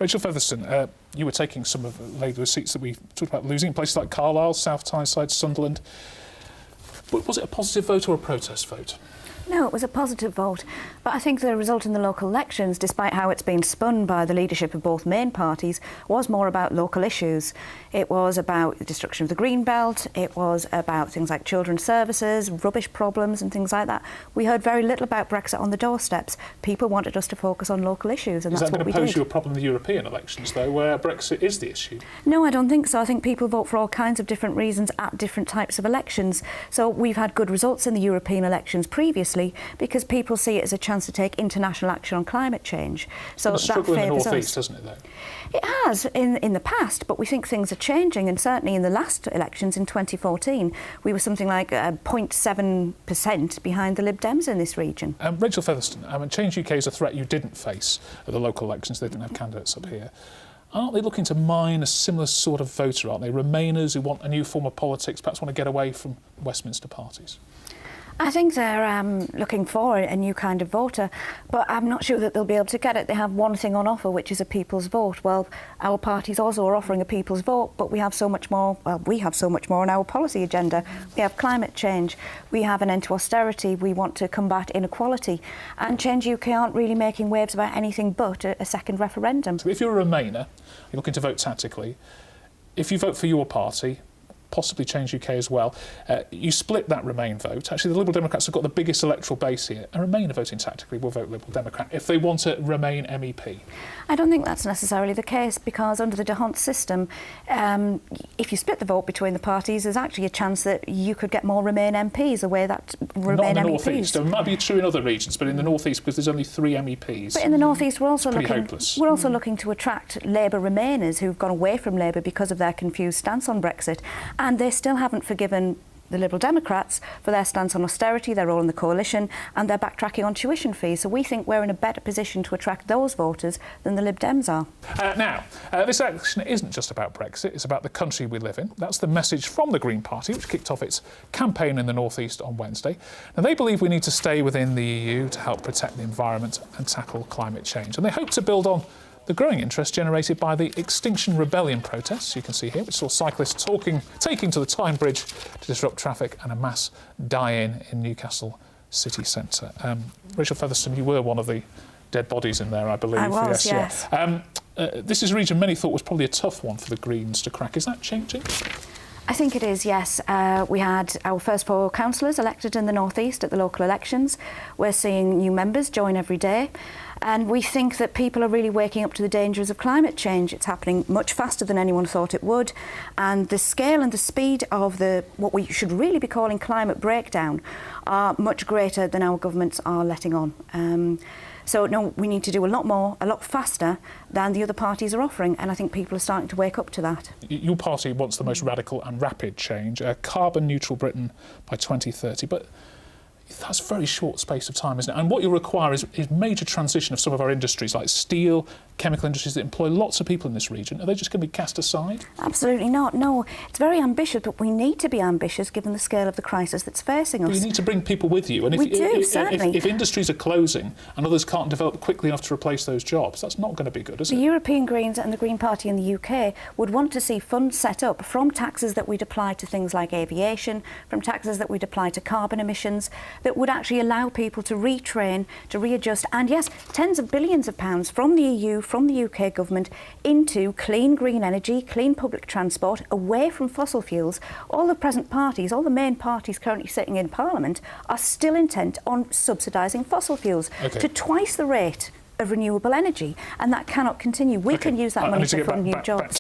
Rachel Featherstone, you were taking some of Labour's seats that we talked about losing in places like Carlisle, South Tyneside, Sunderland. But was it a positive vote or a protest vote? No, it was a positive vote. But I think the result in the local elections, despite how it's been spun by the leadership of both main parties, was more about local issues. It was about the destruction of the green belt. It was about things like children's services, rubbish problems and things like that. We heard very little about Brexit on the doorsteps. People wanted us to focus on local issues, and that's what we did. Is that going to pose you a problem in the European elections, though, where Brexit is the issue? No, I don't think so. I think people vote for all kinds of different reasons at different types of elections. So we've had good results in the European elections previously, because people see it as a chance to take international action on climate change. So it's that favours in the North us. East, hasn't it, though? It has in the past, but we think things are changing, and certainly in the last elections in 2014, we were something like 0.7% behind the Lib Dems in this region. Rachel Featherstone, Change UK is a threat you didn't face at the local elections. They didn't have candidates up here. Aren't they looking to mine a similar sort of voter, aren't they? Remainers who want a new form of politics, perhaps want to get away from Westminster parties? I think they're looking for a new kind of voter, but I'm not sure that they'll be able to get it. They have one thing on offer, which is a people's vote. Well, our parties also are offering a people's vote, but we have so much more. Well, we have so much more on our policy agenda. We have climate change. We have an end to austerity. We want to combat inequality. And Change UK aren't really making waves about anything but a second referendum. So if you're a Remainer, you're looking to vote tactically. If you vote for your party, possibly Change UK as well, you split that Remain vote. Actually, the Liberal Democrats have got the biggest electoral base here. A Remainer voting tactically will vote Liberal Democrat if they want a Remain MEP. I don't think that's necessarily the case, because under the D'Hondt system, if you split the vote between the parties, there's actually a chance that you could get more Remain MPs, the way that Remain Not in the MEPs. North East. It might be true in other regions, but in the North East, because there's only 3 MEPs. But in the North East, we're also looking to attract Labour Remainers who've gone away from Labour because of their confused stance on Brexit, and they still haven't forgiven the Liberal Democrats for their stance on austerity, their role in the coalition, and their backtracking on tuition fees. So we think we're in a better position to attract those voters than the Lib Dems are. Now, this election isn't just about Brexit, it's about the country we live in. That's the message from the Green Party, which kicked off its campaign in the North East on Wednesday. Now, they believe we need to stay within the EU to help protect the environment and tackle climate change. And they hope to build on the growing interest generated by the Extinction Rebellion protests, you can see here, which saw cyclists taking to the Tyne Bridge to disrupt traffic and a mass die-in in Newcastle city centre. Rachel Featherstone, you were one of the dead bodies in there, I believe. I was, yes. This is a region many thought was probably a tough one for the Greens to crack. Is that changing? I think it is, yes. We had our first 4 councillors elected in the North East at the local elections. We're seeing new members join every day. And we think that people are really waking up to the dangers of climate change. It's happening much faster than anyone thought it would. And the scale and the speed of what we should really be calling climate breakdown are much greater than our governments are letting on. So, no, we need to do a lot more, a lot faster than the other parties are offering, and I think people are starting to wake up to that. Your party wants the most radical and rapid change, a carbon-neutral Britain by 2030, but that's a very short space of time, isn't it? And what you require is major transition of some of our industries, like steel, chemical industries that employ lots of people in this region. Are they just going to be cast aside? Absolutely not, no. It's very ambitious, but we need to be ambitious given the scale of the crisis that's facing us. But you need to bring people with you. And if industries are closing and others can't develop quickly enough to replace those jobs, that's not going to be good, is it? The European Greens and the Green Party in the UK would want to see funds set up from taxes that we'd apply to things like aviation, from taxes that we'd apply to carbon emissions, that would actually allow people to retrain, to readjust, and yes, tens of billions of pounds from the EU, from the UK government, into clean green energy, clean public transport, away from fossil fuels. All the present parties, all the main parties currently sitting in Parliament, are still intent on subsidising fossil fuels to twice the rate of renewable energy, and that cannot continue. We can use that money to fund new jobs.